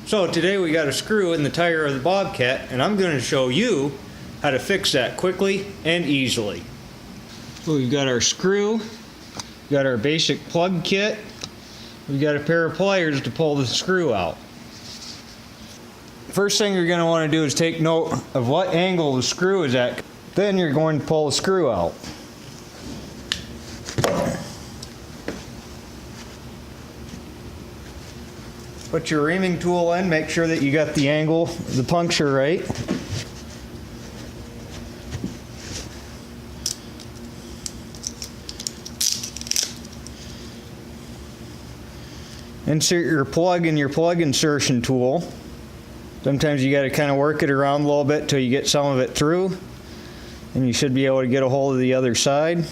So today we got a screw in the tire of the Bobcat, and I'm going to show you how to fix that quickly and easily. So we've got our screw, we've got our basic plug kit, we've got a pair of pliers to pull the screw out. First thing you're going to want to do is take note of what angle the screw is at. Then you're going to pull the screw out. Put your reaming tool in, make sure that you got the angle of the puncture right. Insert your plug in your plug insertion tool. Sometimes you got to kind of work it around a little bit till you get some of it through, and you should be able to get a hold of the other side.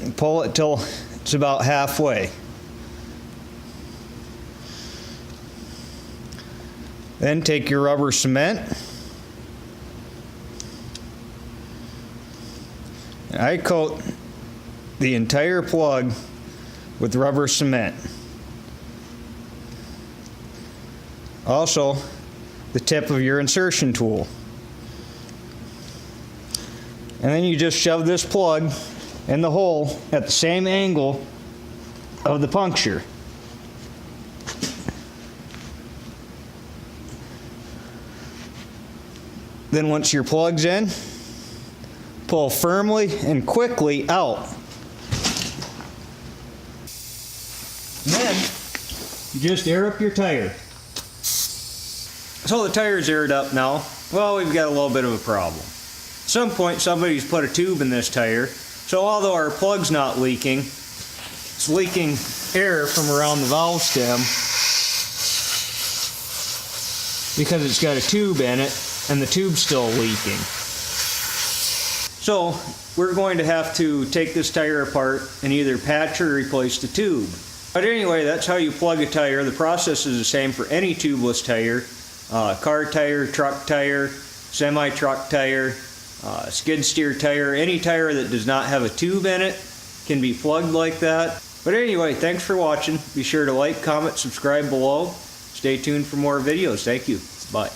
And pull it till it's about halfway. Then take your rubber cement. I coat the entire plug with rubber cement. Also, the tip of your insertion tool. And then you just shove this plug in the hole at the same angle of the puncture. Then once your plug's in, pull firmly and quickly out. Then you just air up your tire. So the tire's aired up now. Well, we've got a little bit of a problem. At some point somebody's put a tube in this tire, so although our plug's not leaking, it's leaking air from around the valve stem because it's got a tube in it and the tube's still leaking. So we're going to have to take this tire apart and either patch or replace the tube. But anyway, that's how you plug a tire. The process is the same for any tubeless tire. Car tire, truck tire, semi-truck tire, skid steer tire. Any tire that does not have a tube in it can be plugged like that. But anyway, thanks for watching. Be sure to like, comment, subscribe below. Stay tuned for more videos. Thank you. Bye.